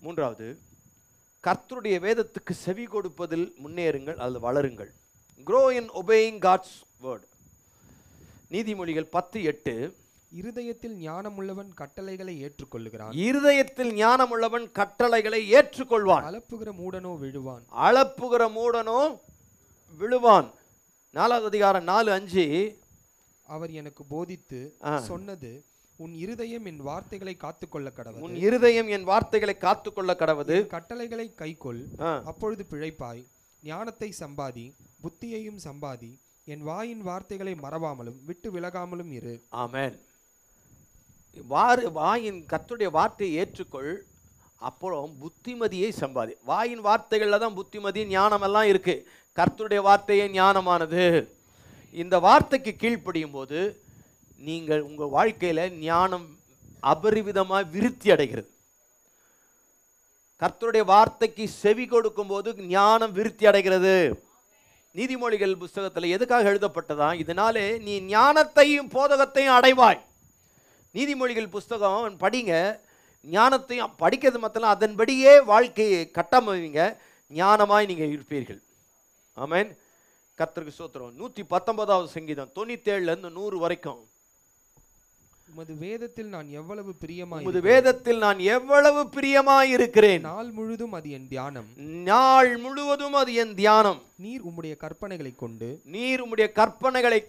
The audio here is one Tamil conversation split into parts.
மூன்றாவது, கர்த்தருடைய வேதத்துக்கு செவி கொடுப்பதில் முன்னேறுங்கள் அல்லது வளருங்கள். grow in obeying God's word. நீதிமொழிகள் 10:8. இருதயத்தில் ஞானமுள்ளவன் கட்டளைகளை ஏற்றுக்கொள்ளுகிறான். இருதயத்தில் ஞானமுள்ளவன் கட்டளைகளை ஏற்றுக்கொள்வான். அளப்புகிற மூடனோ விழுவான். அளப்புகிற மூடனோ விழுவான். 4வது அதிகாரம் 4:5. அவர் எனக்கு போதித்து சொன்னது, உன் இருதயம் என் வார்த்தைகளை காத்துக்கொள்ள கடவது. உன் இருதயம் என் வார்த்தைகளை காத்துக்கொள்ள கடவது. கட்டளைகளை கைக்கொள், அப்பொழுது பிழைப்பாய். ஞானத்தை சம்பாதி, புத்தியையும் சம்பாதி. என் வாயின் வார்த்தைகளை மறவாமலும் விட்டு விலகாமலும் இரு. ஆமென். வாயின் கர்த்தருடைய வார்த்தையை ஏற்றுக்கொள், அப்புறம் புத்திமதியை சம்பாதி. வாயின் வார்த்தைகள்ல தான் புத்திமதி ஞானம் எல்லாம் இருக்கு. கர்த்தருடைய வார்த்தையே ஞானமானது. இந்த வார்த்தைக்கு கீழ்ப்படியும் போது நீங்கள் உங்கள் வாழ்க்கையில் ஞானம் அபரிவிதமாக விருத்தி அடைகிறது. கர்த்தருடைய வார்த்தைக்கு செவி கொடுக்கும் போது ஞானம் விருத்தி அடைகிறது. நீதிமொழிகள் புஸ்தகத்தில் எதுக்காக எழுதப்பட்டதா? இதனாலே நீ ஞானத்தையும் போதகத்தையும் அடைவாய். நீதிமொழிகள் புஸ்தகம் படிங்க, ஞானத்தையும் படிக்கிறது மட்டும் அதன்படியே வாழ்க்கையை கட்டமைங்க, ஞானமாய் நீங்கள் இருப்பீர்கள். ஆமென். கர்த்தருக்கு ஸ்தோத்திரம். 119வது சங்கீதம் 97லேருந்து 100 வரைக்கும். உமது வேதத்தில் நான் எவ்வளவு பிரியமாய் உமது வேதத்தில் நான் எவ்வளவு பிரியமாய் இருக்கிறேன். நாள் முழுதும் அது என் தியானம். நாள் முழுவதும் அது என் தியானம். நீர் உம்முடைய கற்பனைகளை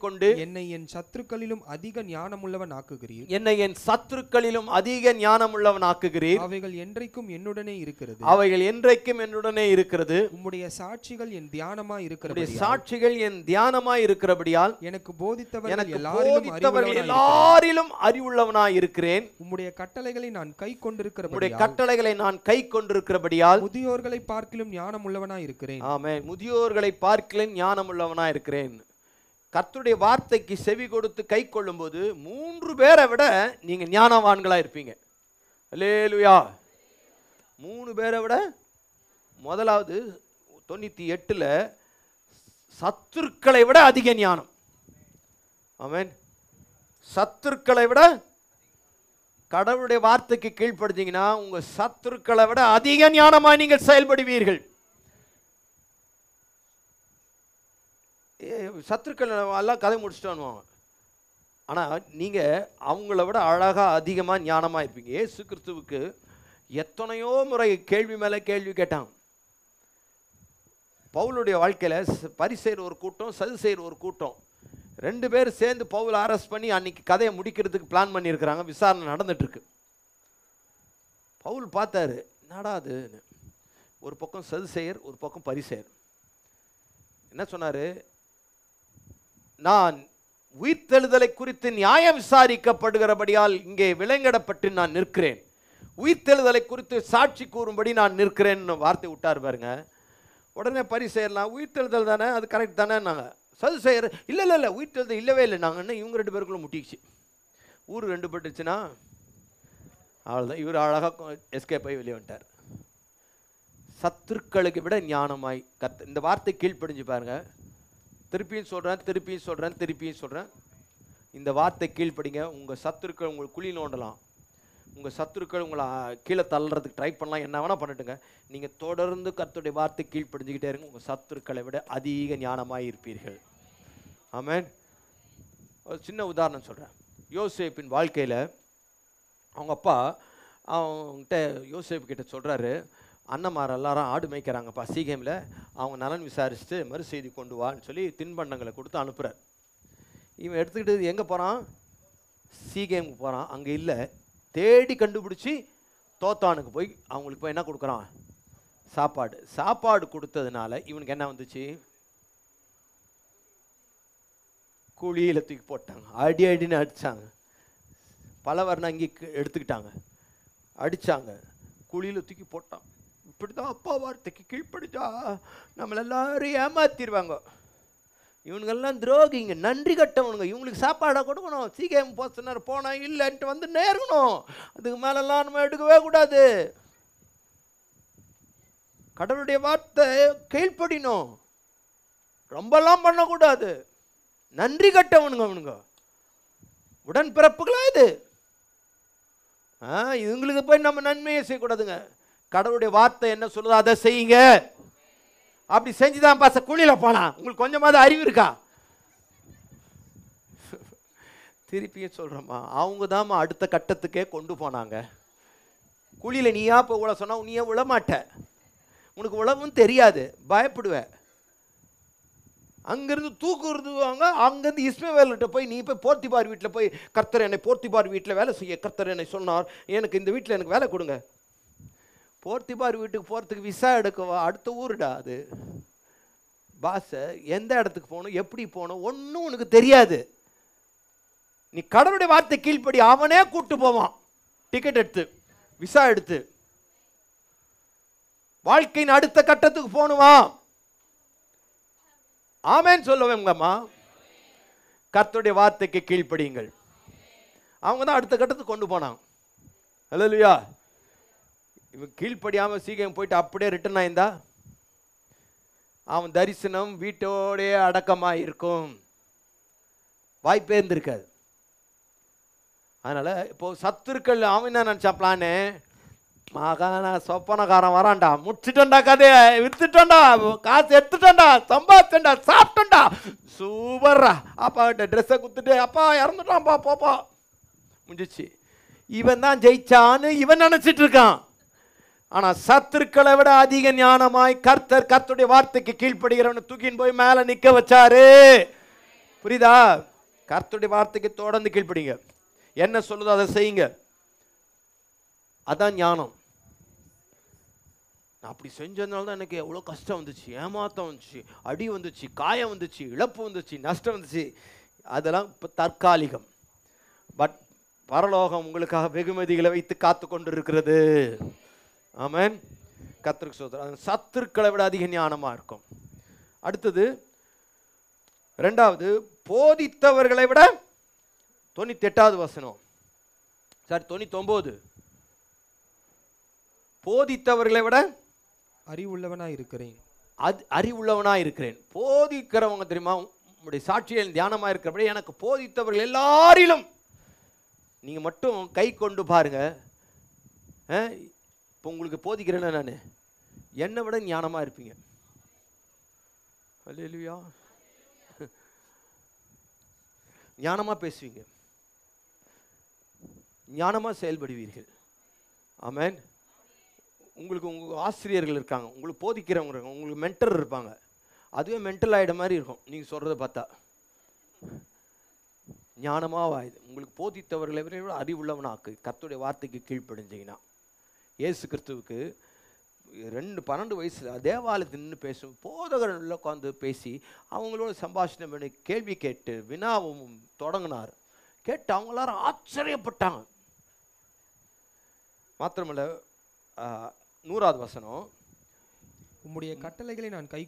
கொண்டு என்னை என் சத்துருக்களிலும் அதிக ஞானமுள்ளவன் ஆக்குகிறீர். என்னை என் சத்துருக்களிலும் அதிக ஞானமுள்ளவன் ஆக்குகிறீர். அவைகள் என்றைக்கும் என்னுடனே இருக்கிறது. அவைகள் என்றைக்கும் என்னுடனே இருக்கிறது. உம்முடைய சாட்சிகள் என் தியானமாய் இருக்கிறபடியால் சாட்சிகள் என் தியானமாய் இருக்கிறபடியால் எனக்கு போதித்தவர்கள் எல்லாரிலும் அறிவுள்ளவனாய் இருக்கிறேன். உம்முடைய கட்டளைகளை நான் கை கொண்டிருக்கிறபடியால் முதியோர்களை பார்க்கிலும் ஞானமுள்ளவனாய் இருக்கிறேன். ஆமென். முதியோர்களை பார்க்கிலும் ஞானமுள்ளவனாய் இருக்கிறேன். கர்த்தருடைய வார்த்தைக்கு செவி கொடுத்து கை கொள்ளும் போது 3 பேரை விட நீங்க ஞானவான்களா இருப்பீங்க. அல்லேலூயா. 3 பேரை விட. முதலாவது 98ல் சத்துருக்களை விட அதிக ஞானம். ஆமென். சத்துருக்களை விட கடவுளுடைய வார்த்தைக்கு கீழ்ப்படுத்தீங்கன்னா உங்க சத்துருக்களை விட அதிக ஞானமா நீங்கள் செயல்படுவீர்கள். சத்துருக்கள் எல்லாம் கதை முடிச்சுட்டு வருவாங்க, ஆனால் நீங்கள் அவங்கள விட அழகாக அதிகமாக ஞானமாக இருப்பீங்க. இயேசு கிறிஸ்துவுக்கு எத்தனையோ முறை கேள்வி மேலே கேள்வி கேட்டாங்க. பவுலுடைய வாழ்க்கையில் பரிசேயர் ஒரு கூட்டம், சதுசேயர் ஒரு கூட்டம். 2 பேர் சேர்ந்து பவுலை அரெஸ்ட் பண்ணி அன்னைக்கு கதையை முடிக்கிறதுக்கு பிளான் பண்ணியிருக்கிறாங்க. விசாரணை நடந்துட்டுருக்கு. பவுல் பார்த்தாரு, என்னடா அதுன்னு. ஒரு பக்கம் சதுசேயர், ஒரு பக்கம் பரிசேயர். என்ன சொன்னார்? நான் உயிர்த்தெழுதலை குறித்து நியாயம் விசாரிக்கப்படுகிறபடியால் இங்கே விலங்கிடப்பட்டு நான் நிற்கிறேன். உயிர்த்தெழுதலை குறித்து சாட்சி கூறும்படி நான் நிற்கிறேன்னு வார்த்தை விட்டார் பாருங்க. உடனே பரிசேயர்லாம் உயிர்த்தெழுதல் தானே, அது கரெக்ட் தானே. நாங்கள் சதுசேயர் இல்லை உயிர்த்தெழுதல் இல்லவே இல்லை. நாங்கள் என்ன இவங்க 2 பேருக்குள்ள முட்டிச்சு. ஊர் 2 பட்டுச்சுன்னா அவ்வளோதான். இவர் அழகாக எஸ்கேப் ஆகி வெளியே வந்துட்டார். சத்துருக்களுக்கு விட ஞானமாய் இந்த வார்த்தை கீழ்ப்படிஞ்சு பாருங்க. திருப்பியும் சொல்கிறேன். இந்த வார்த்தை கீழ்ப்படிங்க. உங்கள் சத்துருக்கள் உங்களுக்கு குழி நோண்டலாம், உங்கள் சத்துருக்கள் உங்களை கீழே தள்ளுறதுக்கு ட்ரை பண்ணலாம், என்ன வேணால் பண்ணிட்டுங்க. நீங்கள் தொடர்ந்து கர்த்தருடைய வார்த்தை கீழ்ப்படிஞ்சுக்கிட்டே இருங்க. உங்கள் சத்துருக்களை விட அதிக ஞானமாக இருப்பீர்கள். ஆமென். ஒரு சின்ன உதாரணம் சொல்கிறேன். யோசேப்பின் வாழ்க்கையில் அவங்க அப்பா அவங்ககிட்ட யோசேப்பு கிட்ட சொல்கிறாரு, அண்ணன்மார் எல்லாரும் ஆடு மேய்க்கிறாங்கப்பா சீகேமில், அவங்க நலன் விசாரிச்சுட்டு மறு செய்தி கொண்டு வான்னு சொல்லி தின்பண்டங்களை கொடுத்து அனுப்புகிறார். இவன் எடுத்துக்கிட்டு எங்கே போகிறான்? சீகேமுக்கு போகிறான். அங்கே இல்லை, தேடி கண்டுபிடிச்சி தோத்தானுக்கு போய் அவங்களுக்கு போய் என்ன கொடுக்குறான்? சாப்பாடு கொடுத்ததுனால இவனுக்கு என்ன வந்துச்சு? குழியில் தூக்கி போட்டாங்க. அடின்னு அடித்தாங்க. பலவர்ணம் அங்கே எடுத்துக்கிட்டாங்க, அடித்தாங்க, குழியில் தூக்கி போட்டான். இப்படி தான் அப்பா வார்த்தைக்கு கீழ்ப்படிச்சா நம்மள எல்லாரும் ஏமாத்திடுவாங்க. இவனுங்கெல்லாம் துரோகிங்க, நன்றி கட்டவனுங்க. இவங்களுக்கு சாப்பாடை கொடுக்கணும். சீக்கிரம் போஸ்டனர் போனால் இல்லைன்ட்டு வந்து நேரணும். அதுக்கு மேலெல்லாம் நம்ம எடுக்கவே கூடாது. கடவுளுடைய வார்த்தை கீழ்ப்படினோம், ரொம்பலாம் பண்ணக்கூடாது. நன்றி கட்டவனுங்க அவனுங்க, உடன்பிறப்புகளா இது. இவங்களுக்கு போய் நம்ம நன்மையை செய்யக்கூடாதுங்க. கடவுளுடைய வார்த்தை என்ன சொல்லுதோ அதை செய்யுங்க. அப்படி செஞ்சுதான் பாச குழியில போலாம். உங்களுக்கு கொஞ்சமாவது அறிவு இருக்கா? திருப்பியும் சொல்றோமா, அவங்க தான் அடுத்த கட்டத்துக்கே கொண்டு போனாங்க. குழியில நீயா இப்போ உழ சொன்னா நீயே உழமாட்ட, உனக்கு உழவும் தெரியாது, பயப்படுவ. அங்கிருந்து தூக்குறதுவாங்க. அங்கிருந்து இஸ்மவேல்கிட்ட போய் நீ போய் போர்த்திபார் வீட்டில் போய், கர்த்தர் என்னை போர்த்திபார் வீட்டில் வேலை செய்ய கர்த்தர் என்னை சொன்னார், எனக்கு இந்த வீட்டில் எனக்கு வேலை கொடுங்க. போர்த்திபார் வீட்டுக்கு போகிறதுக்கு விசா எடுக்கவா? அடுத்த ஊருடா அது. பாச எந்த இடத்துக்கு போகணும், எப்படி போகணும், ஒன்றும் உனக்கு தெரியாது. நீ கடவுளுடைய வார்த்தை கீழ்ப்படி, அவனே கூட்டு போவான். டிக்கெட் எடுத்து, விசா எடுத்து, வாழ்க்கையின் அடுத்த கட்டத்துக்கு போகணுமா? ஆமேன்னு சொல்லுவேங்கம்மா. கர்த்தருடைய வார்த்தைக்கு கீழ்ப்படியுங்கள். அவங்க தான் அடுத்த கட்டத்துக்கு கொண்டு போனாங்க. அல்லேலூயா. இவன் கீழ்ப்படியாமல் சீக்கிரம் போயிட்டு அப்படியே ரிட்டர்ன் ஆயிருந்தா அவன் தரிசனம் வீட்டோடைய அடக்கமாக இருக்கும், வாய்ப்பே இருந்திருக்காது. அதனால் இப்போது சத்துருக்கள் அவன் என்ன நினச்சா பிளானு, மகான சொப்பனக்காரன் வரான்டா, முடிச்சுட்டா, கதையை வித்துட்டா, காசு எடுத்துட்டா, சம்பாதிச்சா, சாப்பிட்டா, சூப்பர்ரா, அப்பா கிட்ட ட்ரெஸ்ஸை குத்துட்டு அப்பா இறந்துட்டான்ப்பா போப்பா, முடிஞ்சிச்சு. இவன் தான் ஜெயிச்சான்னு இவன் நினச்சிட்டு இருக்கான். ஆனால் சத்துருக்களை விட அதிக ஞானமாய் கர்த்தருடைய வார்த்தைக்கு கீழ்ப்படுகிறவனை தூக்கின்னு போய் மேலே நிற்க வச்சாரு. புரியுதா? கர்த்தருடைய வார்த்தைக்கு தொடர்ந்து கீழ்ப்படிங்க. என்ன சொல்லுதோ அதை செய்யுங்க. அதான் ஞானம். நான் அப்படி செஞ்சதுனால தான் எனக்கு எவ்வளோ கஷ்டம் வந்துச்சு, ஏமாத்தம் வந்துச்சு, அடி வந்துச்சு, காயம் வந்துச்சு, இழப்பு வந்துச்சு, நஷ்டம் வந்துச்சு. அதெல்லாம் இப்போ தற்காலிகம். பட் பரலோகம் உங்களுக்காக வெகுமதிகளை வைத்து காத்து கொண்டு இருக்கிறது. ஆமென். கர்த்தருக்கு ஸ்தோத்திரம். சத்துருக்களை விட அதிக ஞானமாக இருக்கும். அடுத்தது ரெண்டாவது, போதித்தவர்களை விட 98வது வசனம், சாரி 99, போதித்தவர்களை விட அறிவுள்ளவனாய் இருக்கிறேன். அறிவுள்ளவனாய் இருக்கிறேன். போதிக்கிறவங்க தெரியுமா, உங்களுடைய சாட்சியில் தியானமாக இருக்கிறபடி எனக்கு போதித்தவர்கள் எல்லாரிலும் நீங்கள் மட்டும் கை கொண்டு பாருங்க. இப்போ உங்களுக்கு போதிக்கிறேன்னா நான் என்னை விட ஞானமாக இருப்பீங்க. அல்லேலூயா. ஞானமாக பேசுவீங்க, ஞானமாக செயல்படுவீர்கள். ஆமென். உங்களுக்கு உங்கள் ஆசிரியர்கள் இருக்காங்க, உங்களுக்கு போதிக்கிறவங்க இருக்காங்க, உங்களுக்கு மென்டர் இருப்பாங்க. அதுவே மென்டல் ஆகிட மாதிரி இருக்கும் நீங்கள் சொல்கிறத பார்த்தா. ஞானமாக வாயுது. உங்களுக்கு போதித்தவர்களை விட அறிவுள்ளவனாக்கு கர்த்தருடைய வார்த்தைக்கு கீழ்ப்படிஞ்சிங்கன்னா. இயேசு கிறிஸ்துவுக்கு 12 வயசில் தேவாலயத்தில் நின்று பேசும் போதகர்கள் உட்காந்து பேசி அவங்களோட சம்பாஷணை பண்ணி கேள்வி கேட்டு வினாவும் தொடங்கினார். கேட்டு அவங்க எல்லாரும் ஆச்சரியப்பட்டாங்க. மாத்திரமல்ல 100வது வசனம், உம்முடைய கட்டளைகளை நான் கை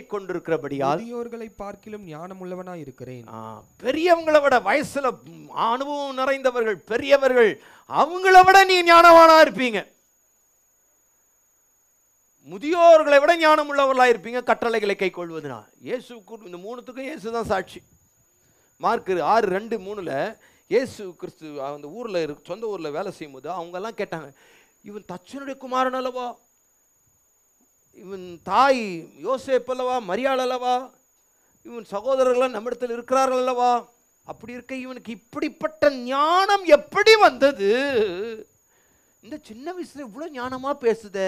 கொண்டிருக்கிறபடியால் முதியோர்களை பார்க்கிலும் ஞானம் உள்ளவனாய் இருக்கிறேன். பெரியவங்களை விட, வயசுல அனுபவம் நிறைந்தவர்கள் பெரியவர்கள், அவங்கள விட நீ ஞானவானா இருப்பீங்க. முதியோர்களை விட ஞானம் உள்ளவர்களாக இருப்பீங்க கட்டளைகளை கை கொள்வதுனா. இயேசுக்கு இந்த 3த்துக்கும் இயேசு தான் சாட்சி. மார்க் 6:2-3 இயேசு கிறிஸ்து அந்த ஊரில் சொந்த ஊரில் வேலை செய்யும் போது அவங்கெல்லாம் கேட்டாங்க, இவன் தச்சனுடைய குமாரன் அல்லவா, இவன் தாய் யோசேப்பு அல்லவா, மரியாள் அல்லவா, இவன் சகோதரர்கள் நம்மிடத்தில் இருக்கிறார்கள் அல்லவா, அப்படி இருக்க இவனுக்கு இப்படிப்பட்ட ஞானம் எப்படி வந்தது, இந்த சின்ன வயசுல இவ்வளோ ஞானமாக பேசுதே,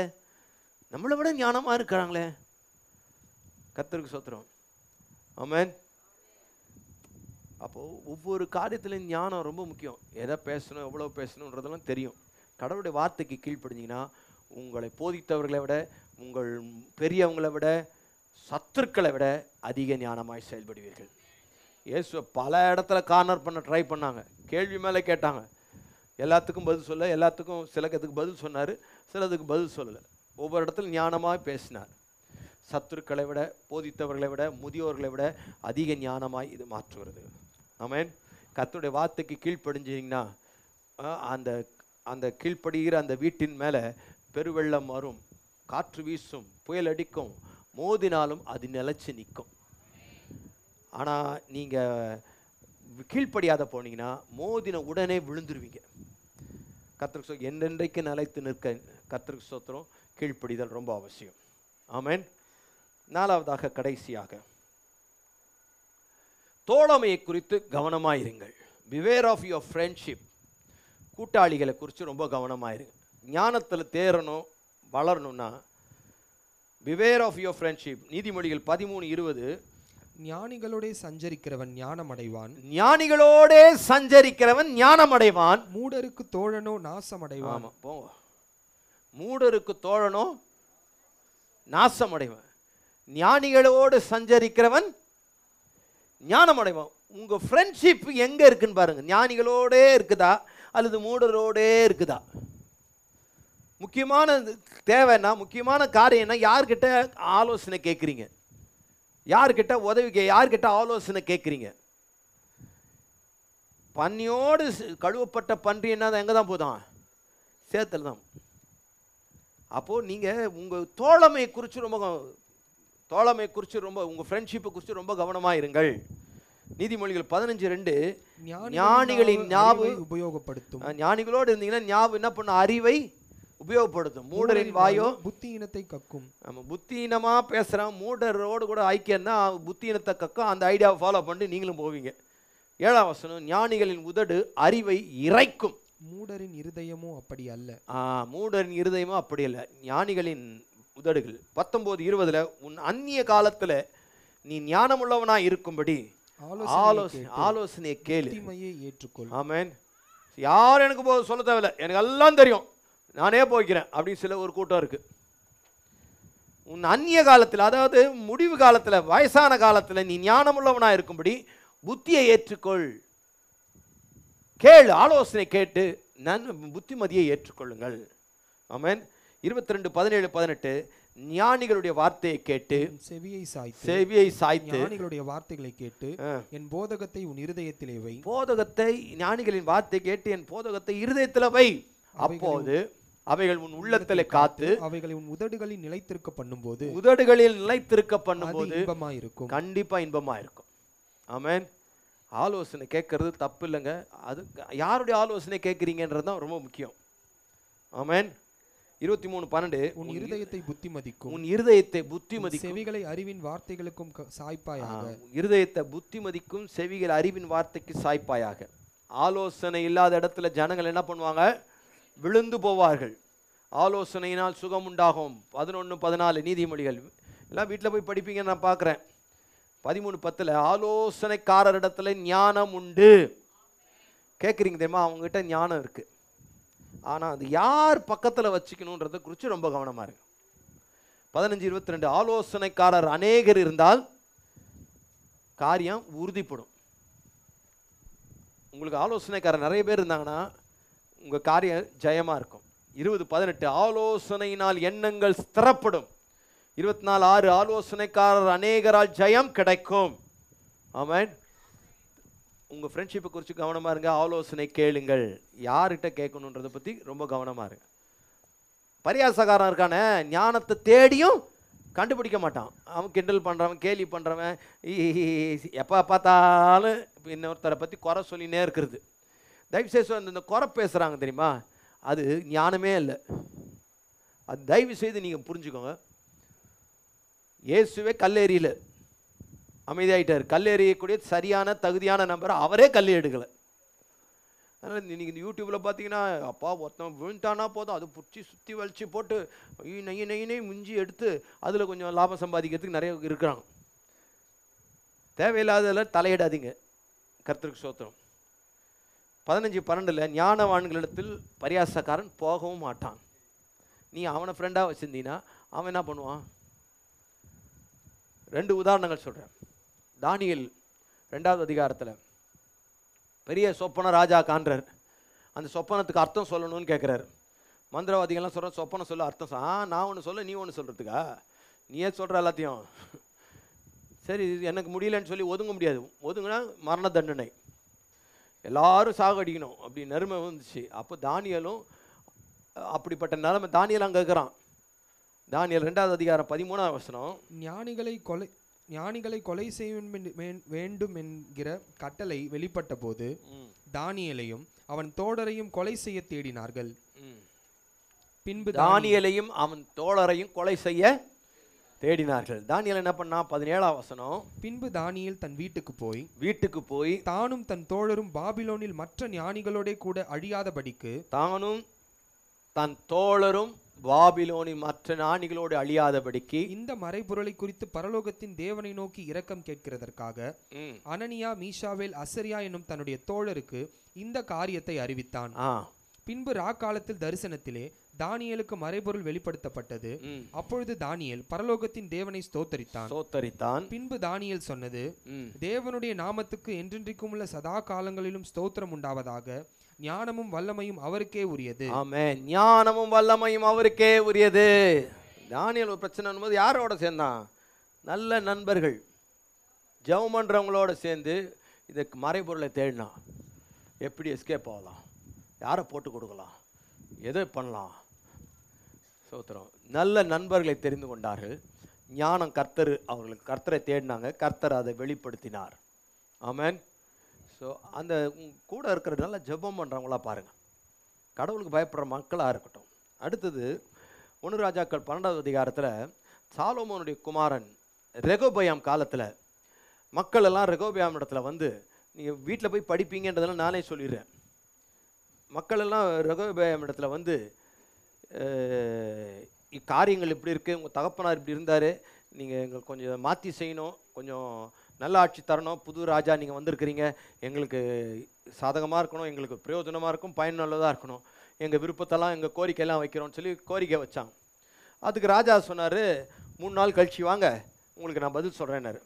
நம்மளை விட ஞானமாக இருக்கிறாங்களே. கர்த்தருக்கு ஸ்தோத்திரம். ஆமென். அப்போது ஒவ்வொரு காரியத்திலையும் ஞானம் ரொம்ப முக்கியம். எதை பேசணும், எவ்வளோ பேசணுன்றதெல்லாம் தெரியும். கடவுளுடைய வார்த்தைக்கு கீழ்ப்படிஞ்சிங்கன்னா உங்களை போதித்தவர்களை விட, உங்கள் பெரியவங்களை விட, சத்துருக்களை விட அதிக ஞானமாய் செயல்படுவீர்கள். இயேசுவை பல இடத்துல கார்னர் பண்ண ட்ரை பண்ணாங்க, கேள்வி மேலே கேட்டாங்க, எல்லாத்துக்கும் பதில் சொல்ல, எல்லாத்துக்கும் சிலதுக்கு பதில் சொன்னார், சிலதுக்கு பதில் சொல்லலை. ஒவ்வொரு இடத்துல ஞானமாக பேசினார். சத்துருக்களை விட, போதித்தவர்களை விட, முதியோர்களை விட அதிக ஞானமாய் இது மாற்றுகிறது. ஆமென். கர்த்தருடைய வார்த்தைக்கு கீழ்ப்படிஞ்சிங்கன்னா அந்த அந்த கீழ்ப்படுகிற அந்த வீட்டின் மேலே பெருவெள்ளம் வரும், காற்று வீசும், புயல் அடிக்கும், மோதினாலும் அது நிலைச்சு நிற்கும். ஆனால் நீங்கள் கீழ்ப்படியாத போனீங்கன்னா மோதின உடனே விழுந்துருவீங்க. கர்த்தருக்கு என்றென்றைக்கு நிலைத்து நிற்க கர்த்தருக்கு ஸ்தோத்திரம். கீழ்ப்படிதல் ரொம்ப அவசியம். ஆமென். நாலாவதாக கடைசியாக தோழமையை குறித்து கவனமாயிருங்கள். Beware of your friendship. கூட்டாளிகளை குறித்து ரொம்ப கவனமாயிருங்க. ஞானத்தில் தேரணும், வளரணும்னா பிவேர் ஆஃப் யுவர் ஃப்ரெண்ட்ஷிப். நீதிமொழிகள் 13:20. ஞானிகளோட சஞ்சரிக்கிறவன் ஞானம் அடைவான். ஞானிகளோட சஞ்சரிக்கிறவன் ஞானம் அடைவான். மூடருக்கு தோழனோ நாசம் அடைவான். ஆமா, போங்க. மூடருக்கு தோழனோ நாசம் அடைவான். ஞானிகளோடு சஞ்சரிக்கிறவன் ஞானம் அடைவான். உங்க ஃப்ரெண்ட்ஷிப் எங்க இருக்குன்னு பாருங்க. ஞானிகளோடே இருக்குதா அல்லது மூடரோடே இருக்குதா? முக்கியமான தேவைன்னா, முக்கியமான காரியம்னா, யார்கிட்ட ஆலோசனை கேட்குறீங்க, யார்கிட்ட உதவி யார்கிட்ட ஆலோசனை கேட்குறீங்க? பன்னியோடு கழுவப்பட்ட பன்றி என்ன எங்கே தான் போதான்? சேத்துல தான். அப்போது நீங்கள் உங்கள் தோழமை குறித்து ரொம்ப உங்கள் ஃப்ரெண்ட்ஷிப்பை குறித்து ரொம்ப கவனமாக இருங்கள். நீதிமொழிகள் 15:2. ஞானிகளின் ஞாபகம் உபயோகப்படுத்தும். ஞானிகளோடு இருந்தீங்கன்னா ஞாபகம் என்ன பண்ணும்? அறிவை உபயோகப்படுத்தும். மூடரின் வாயோ புத்தியினத்தை கக்கும். நம்ம புத்தியினமாக பேசுகிறோம். மூடரோடு கூட ஐக்கியம்னா புத்தியினத்தை கக்கும். அந்த ஐடியாவை ஃபாலோ பண்ணிட்டு நீங்களும் போவீங்க. 7ஆம் வசனம், ஞானிகளின் உதடு அறிவை இறைக்கும். மூடரின் இருதயமும் அப்படி அல்ல. மூடரின் இருதயமும் அப்படி அல்ல. ஞானிகளின் உதடுகள். 19:20. உன் அந்நிய காலத்தில் நீ ஞானமுள்ளவனாக இருக்கும்படி ஆலோசனையை கேளு, ஏற்றுக்கொள். ஆமென். யாரும் எனக்கு சொல்ல தேவையில்லை, எனக்கு எல்லாம் தெரியும், நானே போய்க்கிறேன் அப்படின்னு சில ஒரு கூட்டம் இருக்கு. உன் அந்நிய காலத்தில், அதாவது முடிவு காலத்தில், வயசான காலத்தில் நீ ஞானமுள்ளவனாக இருக்கும்படி புத்தியை ஏற்றுக்கொள். கேளு, ஆலோசனை கேட்டு புத்திமதியை ஏற்றுக்கொள்ளுங்கள். ஆமென். 22:17-18. ஞானிகளுடைய வார்த்தையை கேட்டு செவியை சாய்த்து ஞானிகளுடைய வார்த்தைகளை கேட்டு என் போதகத்தை உன் இருதயத்திலே வை. போதகத்தை, ஞானிகளின் வார்த்தை கேட்டு என் போதகத்தை இருதயத்தில் வை. அப்போது அவைகள் உன் உள்ளத்திலே காத்து அவைகளை உன் உதடுகளில் நிலைத்திருக்க பண்ணும்போது இன்பமாயிருக்கும். கண்டிப்பா இன்பமாயிருக்கும். ஆமென். ஆலோசனை கேட்கறது தப்பு இல்லைங்க. அது யாருடைய ஆலோசனை கேட்குறீங்கன்றது தான் ரொம்ப முக்கியம். ஆமென். 23:12. உன் இருதயத்தை புத்திமதிக்கும். உன் இருதயத்தை புத்திமதிக்கும். செவிகளை அறிவின் வார்த்தைகளுக்கும் சாய்ப்பாயாக. இருதயத்தை புத்திமதிக்கும், செவிகள் அறிவின் வார்த்தைக்கு சாய்ப்பாயாக. ஆலோசனை இல்லாத இடத்துல ஜனங்கள் என்ன பண்ணுவாங்க? விழுந்து போவார்கள். ஆலோசனையினால் சுகம் உண்டாகும். 11:14 நீதிமொழிகள். எல்லாம் வீட்டில் போய் படிப்பீங்கன்னு நான் பார்க்குறேன். 13:10 ஆலோசனைக்காரரிடத்துல ஞானம் உண்டு. கேட்குறீங்க தெரியுமா? அவங்ககிட்ட ஞானம் இருக்கு. ஆனால் அது யார் பக்கத்தில் வச்சுக்கணுன்றதை குறித்து ரொம்ப கவனமாக இருக்கு. 15:22 ஆலோசனைக்காரர் அநேகர் இருந்தால் காரியம் உறுதிப்படும். உங்களுக்கு ஆலோசனைக்காரர் நிறைய பேர் இருந்தாங்கன்னா உங்கள் காரியம் ஜெயமாக இருக்கும். 20:18 ஆலோசனையினால் எண்ணங்கள் ஸ்திரப்படும். 24:6 ஆலோசனைக்காரர் அநேகரால் ஜெயம் கிடைக்கும். ஆமென். உங்கள் ஃப்ரெண்ட்ஷிப்பை குறித்து கவனமாக இருங்க. ஆலோசனை கேளுங்கள். யார்கிட்ட கேட்கணுன்றதை பற்றி ரொம்ப கவனமாக இருங்க. பரியாசக்காரன் இருக்கானே, ஞானத்தை தேடியும் கண்டுபிடிக்க மாட்டான். அவன் கிண்டல் பண்ணுறவன், கேலி பண்ணுறவன், எப்போ பார்த்தாலும் இன்னொருத்தரை பற்றி குறை சொல்லினே இருக்கிறது. தயவுசெய்து இந்த குறை பேசுகிறாங்க தெரியுமா, அது ஞானமே இல்லை. அது தயவு செய்து நீங்கள் புரிஞ்சுக்கோங்க. இயேசுவே கல்லேறியில் அமைதியாயிட்டார். கல்லேறியக்கூடிய சரியான தகுதியான நம்பரை அவரே கல்லே எடுக்கலை. அதனால் நீங்கள் இந்த யூடியூப்பில் பார்த்தீங்கன்னா, அப்பா ஒருத்தன் விழுந்துட்டானா போதும், அது பிடிச்சி சுற்றி வலிச்சு போட்டு நெய்யை முஞ்சி எடுத்து அதில் கொஞ்சம் லாபம் சம்பாதிக்கிறதுக்கு நிறைய இருக்கிறாங்க. தேவையில்லாததில் தலையிடாதீங்க. கர்த்தருக்கு ஸ்தோத்திரம். 15:12 ஞானவான்களிடத்தில் பரியாசக்காரன் போகவும் மாட்டான். நீ அவனை ஃப்ரெண்டாக வச்சுருந்தீங்கன்னா அவன் என்ன பண்ணுவான்? 2 உதாரணங்கள் சொல்கிறேன். தானியேல் 2ஆவது அதிகாரத்தில் பெரிய சொப்பன ராஜா காண்றார். அந்த சொப்பனத்துக்கு அர்த்தம் சொல்லணும்னு கேட்குறாரு. மந்திரவாதிகள்லாம் சொல்கிற சொப்பனம் சொல்ல அர்த்தம் நான் ஒன்று சொல்ல நீ ஒன்று சொல்கிறதுக்கா? நீயே சொல்கிற எல்லாத்தையும். சரி, எனக்கு முடியலன்னு சொல்லி ஒதுங்க முடியாது. ஒதுங்கினா மரண தண்டனை, எல்லாரும் சாகடிக்கணும் அப்படி நெருமை வந்துச்சு. அப்போ தானியேலும் அப்படிப்பட்ட நிலைமை. தானியேல் அங்கே இருக்கிறான். தானியேல் 2ஆவது அதிகாரம் 13ஆம் வசனம். ஞானிகளை கொலை செய்ய வேண்டும் என்கிற கட்டளை வெளிப்பட்ட போது தானியேலையும் அவன் தோழரையும் கொலை செய்ய தேடினார்கள். பின்பு தானியேலையும் அவன் தோழரையும் கொலை செய்ய தேடினார்கள். தானியேல் என்ன பண்ணா? 17ஆம் வசனம். பின்பு தானியேல் தன் வீட்டுக்கு போய் தானும் தன் தோழரும் பாபிலோனில் மற்ற ஞானிகளோட கூட அழியாதபடிக்கு மற்ற ஞானிகளோடு அழியாதபடிக்கு இந்த மறைபொருளை குறித்து பரலோகத்தின் தேவனை நோக்கி இரக்கம் கேட்கிறதற்காக அனனியா, மீஷாவேல், அசரியா என்னும் தன்னுடைய தோழருக்கு இந்த காரியத்தை அறிவித்தான். பின்பு ராக்காலத்தில் தரிசனத்திலே தானியேலுக்கு மறைபொருள் வெளிப்படுத்தப்பட்டது. அப்பொழுது தானியேல் பரலோகத்தின் தேவனை ஸ்தோத்தரித்தான். பின்பு தானியேல் சொன்னது, தேவனுடைய நாமத்துக்கு என்றென்றைக்கும் உள்ள சதா காலங்களிலும் ஸ்தோத்திரம் உண்டாவதாக. ஞானமும் வல்லமையும் அவருக்கே உரியது. ஆமென். ஞானமும் வல்லமையும் அவருக்கே உரியது. தானியேல் ஒரு பிரச்சனை வரும்போது யாரோட சேர்ந்தான்? நல்ல நண்பர்கள், ஜெபம் பண்றவங்களோட சேர்ந்து இதுக்கு மறைபொருளை தேடினான். எப்படி எஸ்கேப் ஆகலாம், யாரை போட்டு கொடுக்கலாம், எதை பண்ணலாம். சோத்திரம். நல்ல நண்பர்களை தெரிந்து கொண்டார்கள். ஞானம் அவர்களுக்கு கர்த்தரை தேடினாங்க. கர்த்தர் அதை வெளிப்படுத்தினார். ஆமென். ஸோ அந்த கூட இருக்கிற நல்ல ஜெபம் பண்ணுறவங்களா பாருங்கள், கடவுளுக்கு பயப்படுற மக்களாக இருக்கட்டும். அடுத்தது 1 ராஜாக்கள் 12வது அதிகாரத்தில் சாலோமோனுடைய குமாரன் ரெகோபயாம் காலத்தில் மக்கள் எல்லாம் ரெகோபயாம் இடத்துல வந்து, நீங்கள் வீட்டில் போய் படிப்பீங்கன்றதெல்லாம் நானே சொல்லிடுறேன். மக்கள் எல்லாம் ரெகோபயாம் இடத்துல வந்து, காரியங்கள் இப்படி இருக்குது, உங்கள் தகப்பனார் இப்படி இருந்தார், நீங்கள் எங்களுக்கு கொஞ்சம் மாற்றி செய்யணும், கொஞ்சம் நல்ல ஆட்சி தரணும், புது ராஜா நீங்கள் வந்திருக்கிறீங்க, எங்களுக்கு சாதகமாக இருக்கணும், எங்களுக்கு பிரயோஜனமாக இருக்கும், பயனுள்ளதாக இருக்கணும், எங்கள் விருப்பத்தெல்லாம் எங்கள் கோரிக்கையெல்லாம் வைக்கிறோன்னு சொல்லி கோரிக்கை வச்சாங்க. அதுக்கு ராஜா சொன்னார், 3 நாள் கழிச்சு வாங்க, உங்களுக்கு நான் பதில் சொல்கிறேன்னாரு.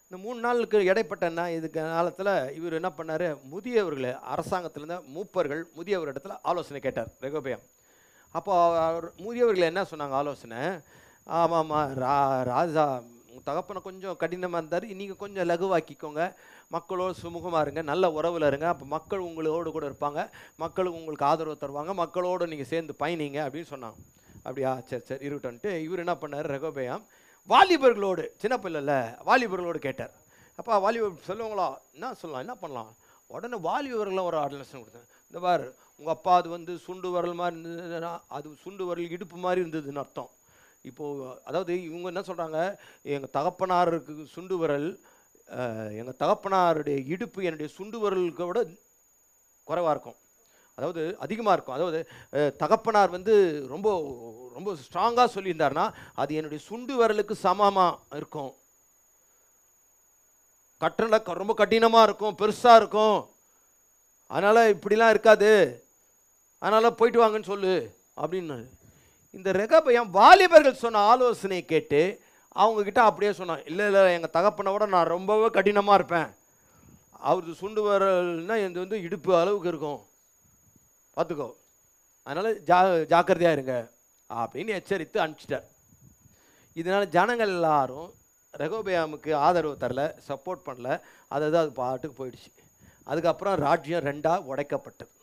இந்த 3 நாளுக்கு இடைப்பட்ட இதுக்கு காலத்தில் இவர் என்ன பண்ணார்? முதியவர்களை, அரசாங்கத்திலேருந்து மூப்பர்கள் முதியவர் இடத்துல ஆலோசனை கேட்டார் ரெகோபயாம். அப்போ முதியவர்கள் என்ன சொன்னாங்க ஆலோசனை? ஆமாம்மா, ராஜா தகப்பனை கொஞ்சம் கடினமாக இருந்தார், நீங்கள் கொஞ்சம் லகுவாக்கிக்கோங்க, மக்களோடு சுமூகமாக இருங்க, நல்ல உறவில் இருங்க, அப்போ மக்கள் உங்களோடு கூட இருப்பாங்க, மக்களுக்கு உங்களுக்கு ஆதரவு தருவாங்க, மக்களோடு நீங்கள் சேர்ந்து பயணிங்க அப்படின்னு சொன்னாங்க. அப்படியா, சரி சரி இருக்கட்டும்ன்ட்டு இவர் என்ன பண்ணார்? ரெகோபயாம் வாலிபர்களோடு, சின்ன பிள்ளைல வாலிபர்களோடு கேட்டார். அப்போ வாலிபர் சொல்லுவாங்களா, என்ன சொல்லலாம், என்ன பண்ணலாம்? உடனே வாலிபர்கள்லாம் ஒரு ஆலோசனை கொடுத்தேன். இந்த பார், உங்கள் அப்பா அது வந்து சுண்டு வரல் மாதிரி இருந்ததுன்னா, அது சுண்டு வரல் இடுப்பு மாதிரி இருந்ததுன்னு அர்த்தம். இப்போது அதாவது இவங்க என்ன சொல்கிறாங்க, எங்கள் தகப்பனாருக்கு சுண்டு வரல், எங்கள் தகப்பனாருடைய இடுப்பு என்னுடைய சுண்டு வரலுக்கு விட குறைவாக இருக்கும், அதாவது அதிகமாக இருக்கும். அதாவது தகப்பனார் வந்து ரொம்ப ரொம்ப ஸ்ட்ராங்காக சொல்லியிருந்தாருன்னா அது என்னுடைய சுண்டு வரலுக்கு சமமாக இருக்கும், கட்டளை ரொம்ப கடினமாக இருக்கும், பெருசாக இருக்கும், அதனால் இப்படிலாம் இருக்காது, அதனால் போயிட்டு வாங்கன்னு சொல்லு அப்படின்னு. இந்த ரெகோபயாம் வாலிபர்கள் சொன்ன ஆலோசனையை கேட்டு அவங்கக்கிட்ட அப்படியே சொன்னான், இல்லை இல்லை, எங்கள் தகப்பனை விட நான் ரொம்பவே கடினமாக இருப்பேன், அவருக்கு சுண்டு வரல்னா இது வந்து இடுப்பு அளவுக்கு இருக்கும், பார்த்துக்கோ, அதனால் ஜாக்கிரதையாக இருங்க அப்படின்னு எச்சரித்து அனுப்பிச்சிட்டார். இதனால் ஜனங்கள் எல்லாரும் ரெகோபயாமுக்கு ஆதரவு தரல, சப்போர்ட் பண்ணல, அது பாட்டுக்கு போயிடுச்சு. அதுக்கப்புறம் ராஜ்யம் 2ஆக உடைக்கப்பட்டது.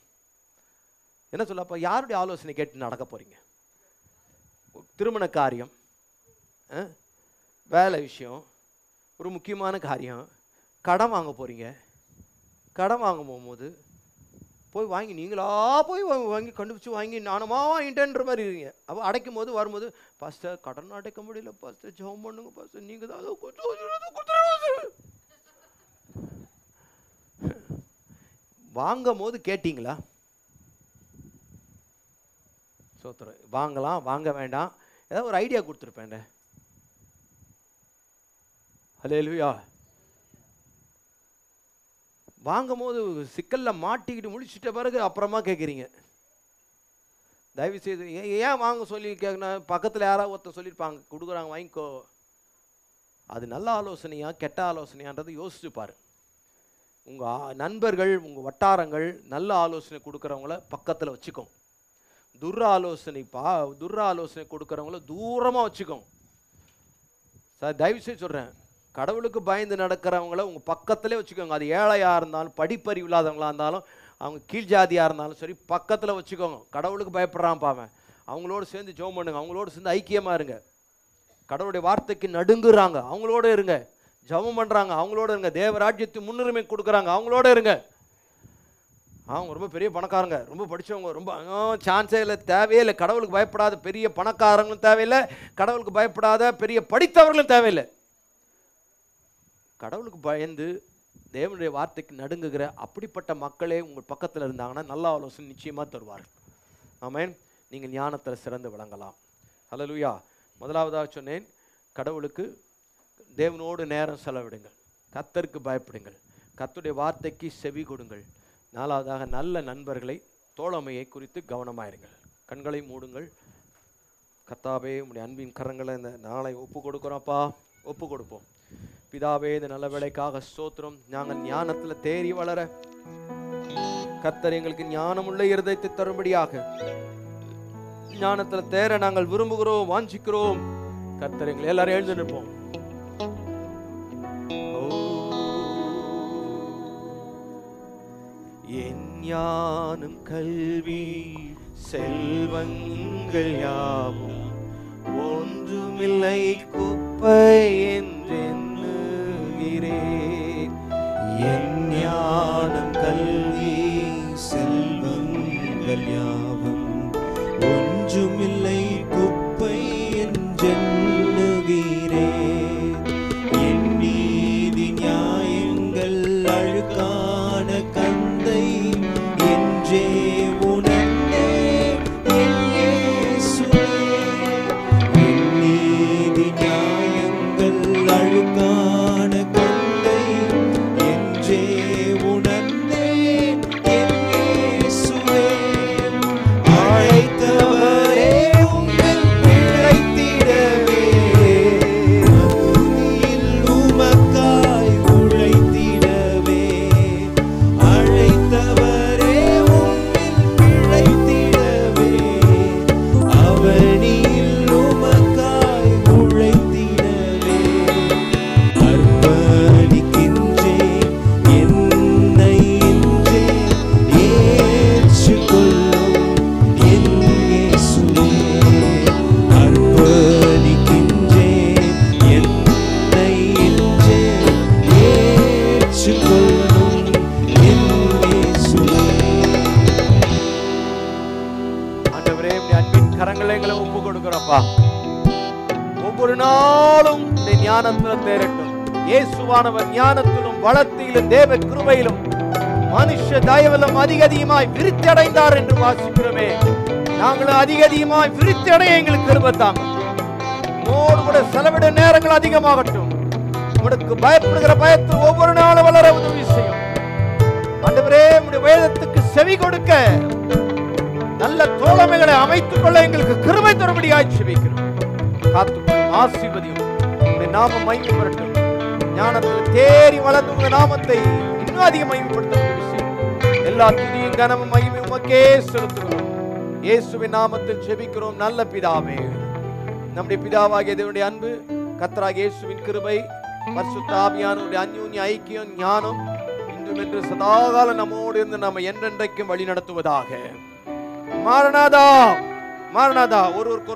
என்ன சொல்ல, அப்போ யாருடைய ஆலோசனை கேட்டு நடக்க போகிறீங்க? திருமண காரியம், வேலை விஷயம், ஒரு முக்கியமான காரியம், கடன் வாங்க போகிறீங்க, கடன் வாங்க போகும்போது போய் வாங்கி நீங்களா போய் வாங்கி கண்டுபிடிச்சி வாங்கி நானுமா வாங்கிட்டேன்ற மாதிரி இருக்கீங்க. அப்போ அடைக்கும் போது வரும்போது, பாஸ்டர் கடன் அடைக்க முடியல பாஸ்டர், ஜெபம் பண்ணுங்க பாஸ்டர், நீங்கள் தான் வாங்கும் போது கேட்டிங்களா? சோத்திரம். வாங்கலாம் வாங்க வேண்டாம், ஏதாவது ஒரு ஐடியா கொடுத்துருப்பேன். ஹல்லேலூயா. வாங்கும் போது சிக்கலில் மாட்டிக்கிட்டு முடிச்சுட்ட பிறகு அப்புறமா கேட்குறீங்க. தயவுசெய்து ஏன் வாங்க சொல்லி கேட்கணும், பக்கத்தில் யாராவது ஒருத்தர் சொல்லியிருப்பாங்க கொடுக்குறாங்க வாங்கிக்கோ. அது நல்ல ஆலோசனையா கெட்ட ஆலோசனையான்றது யோசிச்சு பாரு. உங்கள் நண்பர்கள், உங்கள் வட்டாரங்கள் நல்ல ஆலோசனை கொடுக்குறவங்கள பக்கத்தில் வச்சுக்கோங்க, துர் ஆலோசனை கொடுக்குறவங்கள தூரமாக வச்சுக்கோங்க. சார் தயவுசெய்து சொல்கிறேன், கடவுளுக்கு பயந்து நடக்கிறவங்கள உங்கள் பக்கத்திலே வச்சுக்கோங்க. அது ஏழையாக இருந்தாலும், படிப்பறிவு இல்லாதவங்களாக இருந்தாலும், அவங்க கீழ் ஜாதியாக இருந்தாலும் சரி, பக்கத்தில் வச்சுக்கோங்க. கடவுளுக்கு பயப்படுறான் பாவன், அவங்களோட சேர்ந்து ஜெபம் பண்ணுங்க, அவங்களோட சேர்ந்து ஐக்கியமாக இருங்க. கடவுளுடைய வார்த்தைக்கு நடுங்குறாங்க, அவங்களோட இருங்க. ஜெபம் பண்ணுறாங்க, அவங்களோட இருங்க. தேவராஜ்யத்துக்கு முன்னுரிமை கொடுக்குறாங்க, அவங்களோட இருங்க. அவங்க ரொம்ப பெரிய பணக்காரங்க, ரொம்ப படித்தவங்க, ரொம்ப சான்ஸே இல்லை, தேவையே இல்லை. கடவுளுக்கு பயப்படாத பெரிய பணக்காரங்களும் தேவையில்லை, கடவுளுக்கு பயப்படாத பெரிய படித்தவர்களும் தேவையில்லை. கடவுளுக்கு பயந்து தேவனுடைய வார்த்தைக்கு நடுங்குகிற அப்படிப்பட்ட மக்களே உங்கள் பக்கத்தில் இருந்தாங்கன்னா நல்ல ஆலோசனை நிச்சயமாக தருவார்கள். ஆமென். நீங்கள் ஞானத்தில் சிறந்து விளங்கலாம். ஹல்லேலூயா. முதலாவதாக சொன்னேன், கடவுளுக்கு தேவனோடு நேரம் செலவிடுங்கள், கர்த்தருக்கு பயப்படுங்கள், கர்த்தருடைய வார்த்தைக்கு செவி கொடுங்கள். நாலாவதாக நல்ல நண்பர்களை, தோழமையை குறித்து கவனமாயிருங்கள். கண்களை மூடுங்கள். கர்த்தாவே, உம்முடைய அன்பின் கரங்களை இந்த நாளை ஒப்பு கொடுக்குறோம்ப்பா, ஒப்பு கொடுப்போம். பிதாவே, இந்த நல்ல வேலைக்காக ஸ்தோத்திரம். நாங்கள் ஞானத்தில் தேறி வளர கர்த்தர் எங்களுக்கு ஞானமுள்ள இருதயத்தை தரும்படியாக ஞானத்தில் தேர நாங்கள் விரும்புகிறோம், வாஞ்சிக்கிறோம். கர்த்தர் எங்களை எல்லாரும் எழுந்து நிற்போம். என் ஞானம் கல்வி செல்வங்கள் யாவும் ஒன்றுமில்லை குப்பை என்றெண்ணுகிறேன். என் ஞானம் கல்வி செல்வங்கள் யாவும் ஒன்றுமில்லை குப்பை என்றெண்ணுகிறேன். என் நீதி நியாயங்கள் அழுக்கான கந்தை என்றே உணர்ந்தேன் என் இயேசுவே. என் நீதி நியாயங்கள் அழுக்கான கந்தை என்றே உணர்ந்தேன் என் இயேசுவே. அழைத்தவரே உம்மில் பிழைத்திடவே, அக்னியில் உமக்காய் உழைத்திடவே. அழைத்தவரே உம்மில் பிழைத்திடவே, அவனியில் உமக்காய் உழைத்திடவே. அர்ப்பணிக்கின்றேன் என்னை இன்றே ஏற்றுக்கொள்ளும் என் இயேசுவே. அர்ப்பணிக்கின்றேன் என்னை இன்றே ஏற்றுக்கொள்ளும் என் இயேசுவே. ஆண்டவரே, உம்முடைய அன்பின் கரங்களை எங்களை ஒப்பு கொடுக்கிறோம்ப்பா. ஒவ்வொரு நாளும் இந்த ஞானத்தில் தேரட்டும். இயேசுவானவர் ஞானத்திலும் வளர்த்தியிலும் தேவ கிருபையிலும் மனுஷ தயவிலும் அதிகமாய் விருத்தடைந்தார் என்று வாசிக்கிறோமே. நாங்களும் அதிகமாய் விருத்தடைய எங்களுக்கு கிருபை தாங்க. உம்மோடு கூட செலவிட நேரங்கள் அதிகமாகட்டும். உங்களுக்கு பயப்படுகிற பயத்தில் ஒவ்வொரு நாளும் வளர உதவி செய்யும். ஆண்டவரே, உம்முடைய வேதத்துக்கு செவி கொடுக்க நல்ல தோழமைகளை அமைத்துக் கொள்ள எங்களுக்கு கிருபை தரும்படியாய் செபிக்கிறோம். காத்துக்கொள்ளும், ஆசீர்வதியும். உம்முடைய நாமம் மகிமைப்படட்டும். ஞானத்தில் தேறி வளர்ந்து உங்க நாமத்தை இன்னும் அதிகம் மகிமைப்படுத்த உதவி செய்யும். எல்லா துதியும் கனமும் மகிமை உமக்கே செலுத்துகிறோம். இயேசுவின் நாமத்தில் ஜெபிக்கிறோம் நல்ல பிதாவே. நம்முடைய பிதாவாகிய தேவனுடைய அன்பு, கர்த்தராகிய இயேசுவின் கிருபை, பரிசுத்த ஆவியானவருடைய அன்யோன்ய ஐக்கியம், ஞானம் இன்றும் என்று சதாகாலம் நம்மோடு இருந்து நம்ம என்றென்றைக்கும் வழி நடத்துவதாக. மாரநாதா, மாரநாதா. ஒருவருக்கு